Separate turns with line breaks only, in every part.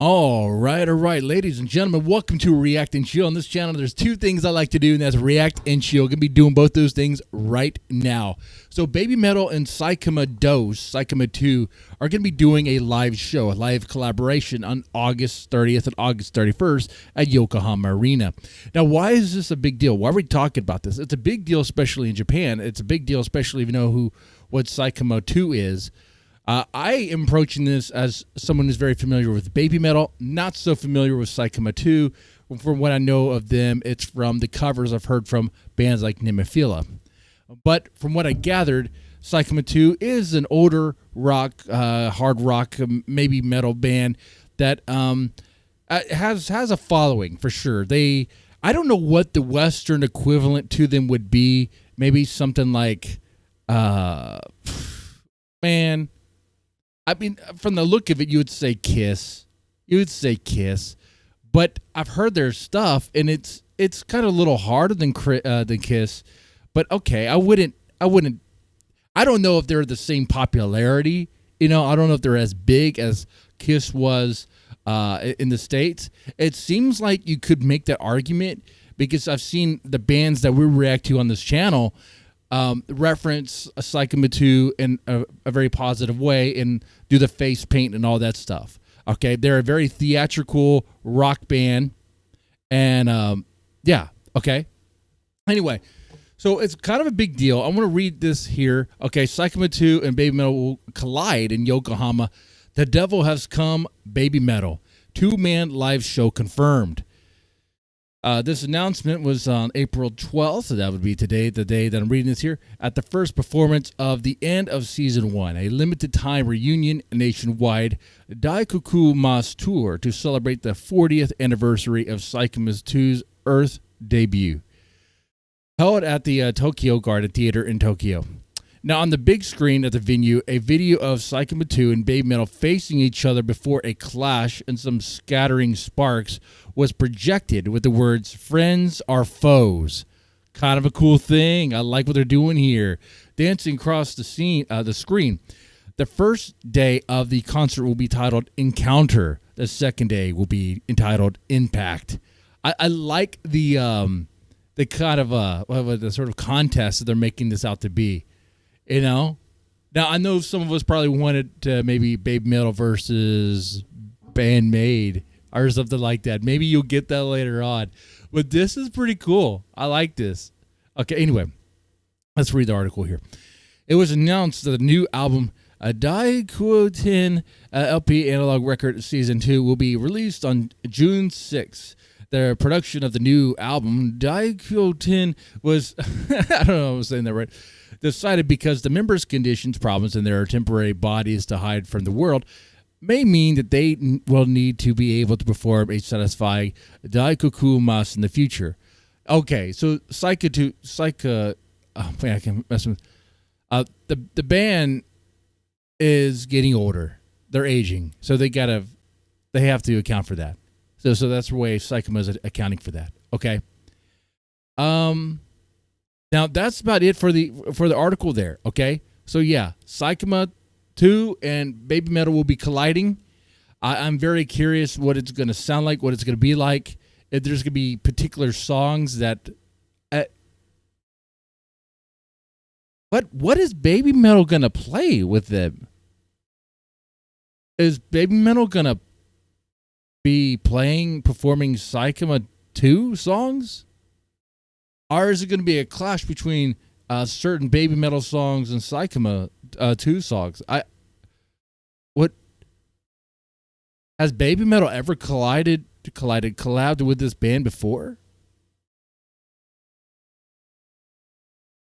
All right, ladies and gentlemen, welcome to React and Chill. On this channel, there's two things I like to do, and that's React and Chill. Gonna be doing both those things right now. So, Baby Metal and Seikima-II are gonna be doing a live show, a live collaboration on August 30th and August 31st at Yokohama Arena. Now, why is this a big deal? Why are we talking about this? It's a big deal, especially in Japan. It's a big deal, especially if you know what Seikima-II is. I am approaching this as someone who's very familiar with Baby Metal, not so familiar with Seikima-II. From what I know of them, it's from the covers I've heard from bands like Nemophila. But from what I gathered, Seikima-II is an older rock, hard rock, maybe metal band that has a following for sure. I don't know what the Western equivalent to them would be. Maybe something like, man. I mean, from the look of it, you would say Kiss. But I've heard their stuff, and it's kind of a little harder than Kiss. But okay, I don't know if they're the same popularity. I don't know if they're as big as Kiss was in the States. It seems like you could make that argument because I've seen the bands that we react to on this channel reference a Seikima-II in a very positive way and do the face paint and all that stuff. Okay, they're a very theatrical rock band, and yeah, okay. Anyway, so it's kind of a big deal. I'm going to read this here. Okay, Seikima-II and Baby Metal will collide in Yokohama. The Devil Has Come, Baby Metal. 2-man live show confirmed. This announcement was on April 12th, so that would be today, the day that I'm reading this here, at the first performance of the end of Season 1, a limited-time reunion nationwide Daikoku Mas tour to celebrate the 40th anniversary of Seikima-II's Earth debut, held at the Tokyo Garden Theater in Tokyo. Now, on the big screen at the venue, a video of Seikima-II and Baby Metal facing each other before a clash and some scattering sparks was projected with the words, "Friends are foes." Kind of a cool thing. I like what they're doing here. Dancing across the screen. The first day of the concert will be titled Encounter. The second day will be entitled Impact. I like the kind of the sort of contest that they're making this out to be. Now I know some of us probably wanted to maybe Baby Metal versus Bandmade or something like that. Maybe you'll get that later on. But this is pretty cool. I like this. Okay, anyway, let's read the article here. It was announced that the new album, Daikoten LP Analog Record Season 2, will be released on June 6th. The production of the new album, Daikoten, was, I don't know if I'm saying that right, decided because the members' conditions, problems, and their temporary bodies to hide from the world may mean that they will need to be able to perform a satisfying Daikoku Mas in the future. Okay, so I can mess with the band is getting older. They're aging, so they have to account for that. So that's the way Seikima is accounting for that. Okay. Now that's about it for the article there. Okay. So yeah, Seikima-II and Baby Metal will be colliding. I'm very curious what it's going to sound like, what it's going to be like. If there's going to be particular songs that. What is Baby Metal going to play with them? Is Baby Metal going to be performing Seikima-II songs? Or is it going to be a clash between certain Baby Metal songs and Seikima-II songs? What has Baby Metal ever collabed with this band before?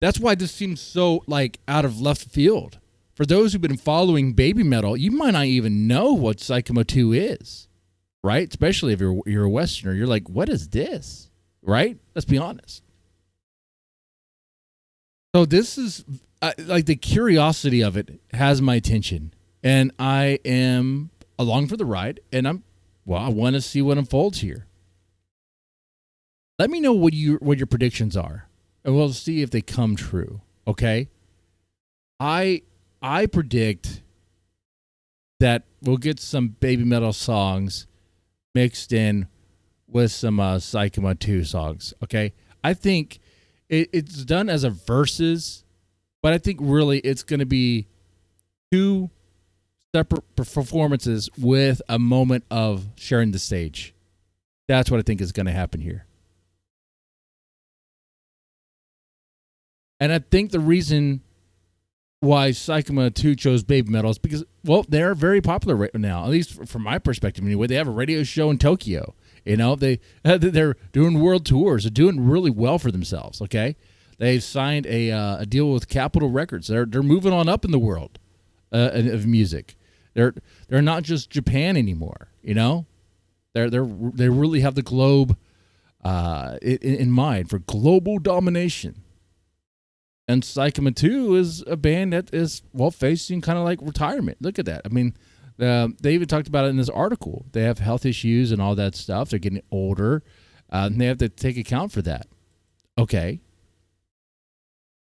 That's why this seems so out of left field. For those who've been following Baby Metal, you might not even know what Seikima-II is, right? Especially if you're a Westerner, you're like, what is this? Right? Let's be honest. So this is the curiosity of it has my attention, and I am along for the ride, and I want to see what unfolds here. Let me know what your predictions are, and we'll see if they come true. Okay, I predict that we'll get some Baby Metal songs mixed in with some Seikima-II songs. Okay, I think it's done as a versus, but I think really it's going to be two separate performances with a moment of sharing the stage. That's what I think is going to happen here. And I think the reason why Seikima-II chose Baby Metal is because, well, they're very popular right now, at least from my perspective anyway. They have a radio show in Tokyo. You know, they're doing world tours. They're doing really well for themselves, okay? They've signed a deal with Capitol Records. They're moving on up in the world of music. They're not just Japan anymore, you know? They really have the globe in mind for global domination. And Seikima-II is a band that is, well, facing kind of like retirement. Look at that. I mean, they even talked about it in this article. They have health issues and all that stuff. They're getting older, and they have to take account for that. Okay.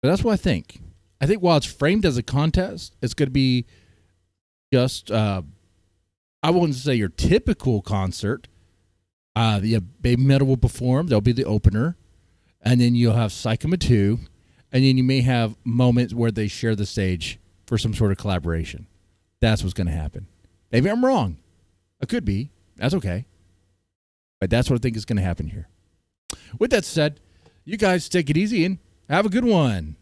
But that's what I think. I think while it's framed as a contest, it's going to be just, I wouldn't say your typical concert. The Baby Metal will perform. They'll be the opener. And then you'll have Seikima-II. And then you may have moments where they share the stage for some sort of collaboration. That's what's going to happen. Maybe I'm wrong. I could be. That's okay. But that's what I think is going to happen here. With that said, you guys take it easy and have a good one.